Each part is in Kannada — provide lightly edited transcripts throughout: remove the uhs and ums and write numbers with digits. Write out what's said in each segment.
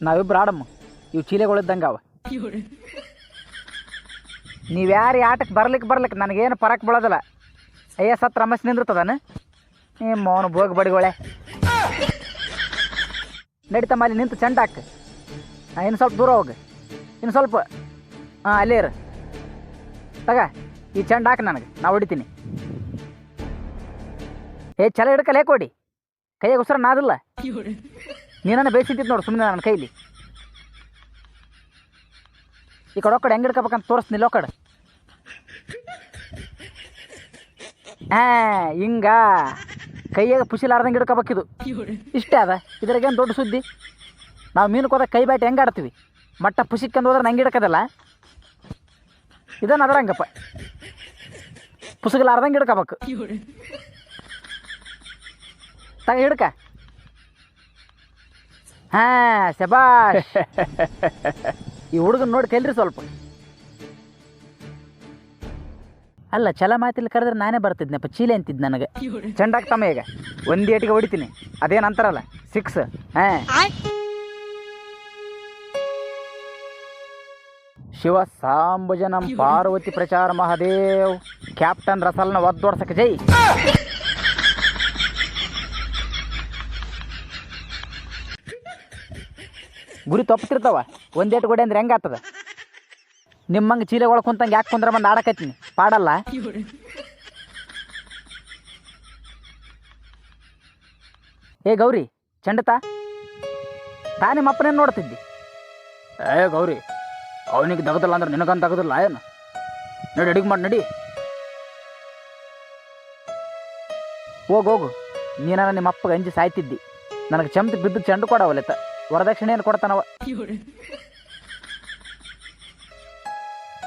ನಾವಿಬ್ರು ಆಡಮ್ಮ. ಇವು ಚೀಲೆಗಳಿದ್ದಂಗೆ ಅವ. ನೀವು ಯಾರು ಆಟಕ್ಕೆ ಬರ್ಲಿಕ್ಕೆ ನನಗೇನು ಪರಕ್ ಬೀಳೋದಿಲ್ಲ. ಅಯ್ಯ ಸತ್ ರಮಸ್ ನಿಂದಿರ್ತದಾನ ನಿಮ್ಮ ಅವನು ಬೋಗ್ ಬಡಿಗೋಳೆ. ನಡೀತಮ್ಮ ಅಲ್ಲಿ ನಿಂತು ಚೆಂಡ ಹಾಕ. ಇನ್ನು ಸ್ವಲ್ಪ ದೂರ ಹೋಗಿ, ಇನ್ನು ಸ್ವಲ್ಪ. ಅಲ್ಲೇ ಇರು. ತಗ ಈ ಚೆಂಡ ಹಾಕಿ ನನಗೆ, ನಾ ಹೊಡಿತೀನಿ. ಚಲ ಹಿಡ್ಕಲ್ಲ ಕೊಡಿ, ಕೈಯಾಗ ಉಸಿರ ನಾದಿಲ್ಲ. ನೀನನ್ನ ಬೇಯಿಸಿದ್ದಿತ್ತು ನೋಡು ಸುಮ್ಮನೆ ನನ್ನ ಕೈಲಿ. ಈ ಕಡೆ ಒಕ್ಕಡೆ ಹೆಂಗೆ ಹಿಡ್ಕೋಬೇಕಂತ ತೋರಿಸ್ನಿಲ್ಲ. ಒಕ್ಕಡೆ ಹಿಂಗ ಕೈಯಾಗ ಪುಷಿಲಾರ್ದಂಗೆ ಹಿಡ್ಕೋಬೇಕಿದು. ಇಷ್ಟೇ ಅದ, ಇದ್ರಾಗೇನು ದೊಡ್ಡ ಸುದ್ದಿ. ನಾವು ಮೀನು ಹೋದಾಗ ಕೈ ಬ್ಯಾಟಿ ಹೆಂಗೆ ಆಡ್ತೀವಿ, ಮಟ್ಟ ಪುಷಿಕ್ಕಂದು ಹೋದ್ರೆ ನಂಗೆ ಹಿಡ್ಕೋದಲ್ಲ. ಇದನ್ನು ಅದರಂಗಪ್ಪ, ಪುಸುಗಲಾರ್ದಂಗೆ ಹಿಡ್ಕೋಬೇಕು. ತಗ ಹಿಡ್ಕ. ಶಬಾಷ್. ಈ ಹುಡುಗನ ನೋಡಿ ಕಲ್ರಿ ಸ್ವಲ್ಪ. ಅಲ್ಲ ಛಲ ಮಾತಿಲ್ಲಿ ಕರೆದ್ರೆ ನಾನೇ ಬರ್ತಿದ್ನಪ್ಪ, ಚೀಲೆ ಅಂತಿದ್ದು ನನಗೆ. ಚೆಂಡಾಗ್ತಮ್ಮ ಈಗ ಒಂದು ಏಟಿಗೆ ಹೊಡಿತೀನಿ. ಅದೇನು ಅಂತಾರಲ್ಲ 6. ಶಿವ ಸಾಂಬುಜನಂ ಪಾರ್ವತಿ ಪ್ರಚಾರ ಮಹಾದೇವ್. ಕ್ಯಾಪ್ಟನ್ ರಸಲ್ನ ಒದ್ದೋಡ್ಸಕ್ಕೆ ಜೈ. ಗುರಿ ತಪ್ಪತಿರ್ತಾವ. ಒಂದೇಟು ಗೋಡೆ ಅಂದ್ರೆ ಹೆಂಗಾಗ್ತದ? ನಿಮ್ಮಂಗೆ ಚೀಲೆಗಳು ಕುಂತಂಗೆ ಯಾಕೆ ಕುಂದ್ರೆ ಬಂದು ಆಡಕತ್ತೀನಿ, ಪಾಡಲ್ಲ. ಗೌರಿ ಚೆಂಡತಾ ನಿಮ್ಮ ಅಪ್ಪನೇನು ನೋಡ್ತಿದ್ದಿ? ಗೌರಿ ಅವನಿಗೆ ದಗದಿಲ್ಲ ಅಂದ್ರೆ ನಿನಗಂತ ದಗದಿಲ್ಲ ಏನು? ನಡಿ ಅಡಿಗೆ ಮಾಡಿ ನಡಿ. ಹೋಗು. ನೀನಾರ ನಿಮ್ಮ ಅಪ್ಪಗೆ ಅಂಜಿ ಸಾಯ್ತಿದ್ದಿ. ನನಗೆ ಚಮತಿ ಬಿದ್ದು ಚೆಂಡು ಕೊಡವಲ್ಲ, ವರದಕ್ಷಿಣೆ ಏನು ಕೊಡ್ತಾನವ.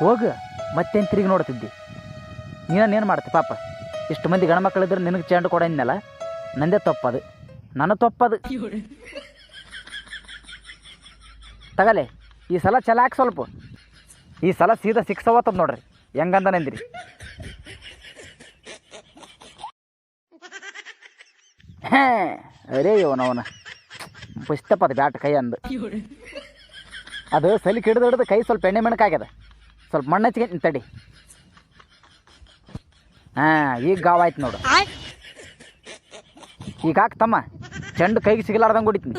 ಹೋಗು, ಮತ್ತೇನು ತಿರುಗಿ ನೋಡ್ತಿದ್ದಿ? ನೀನೇನು ಮಾಡ್ತಿ ಪಾಪ? ಇಷ್ಟು ಮಂದಿ ಗಣಮಕ್ಕಳಿದ್ರೆ ನಿನಗೆ ಚೆಂಡು ಕೊಡೋನ್ನಲ್ಲ, ನಂದೇ ತಪ್ಪದು, ನನ್ನ ತಪ್ಪದು. ತಗಲೆ ಈ ಸಲ ಛಲ ಹಾಕಿ ಸ್ವಲ್ಪ. ಈ ಸಲ ಸೀದಾ 6 ಅವತ್ತದ ನೋಡ್ರಿ, ಹೆಂಗಂದ ನಂದಿರಿ. ಅರೇ ಇವನವನ ಪುಸ್ತಪದ ಬ್ಯಾಟ ಕೈ ಅಂದು. ಅದು ಸಲಿಕೆ ಹಿಡಿದು ಕೈ ಸ್ವಲ್ಪ ಎಣ್ಣೆ ಮೆಣಕಾಗ್ಯದ. ಸ್ವಲ್ಪ ಮಣ್ಣು ಹಚ್ಚಿಗೆ ತಡಿ. ಈಗ ಗಾವಾಯ್ತು ನೋಡು. ಈಗ ಹಾಕ್ತಮ್ಮ, ಚೆಂಡು ಕೈಗೆ ಸಿಗಲಾರ್ದಂಗೆ ಹೊಡಿತೀನಿ.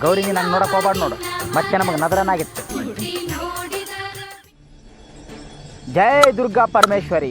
ಗೌರಿ ನೀನು ನಂಗೆ ನೋಡಕ್ಕೆ ಹೋಗ್ಬಾರ್ದು ನೋಡು, ಮತ್ತೆ ನಮಗೆ ನದರನಾಗಿತ್ತು. ಜೈ ದುರ್ಗಾ ಪರಮೇಶ್ವರಿ.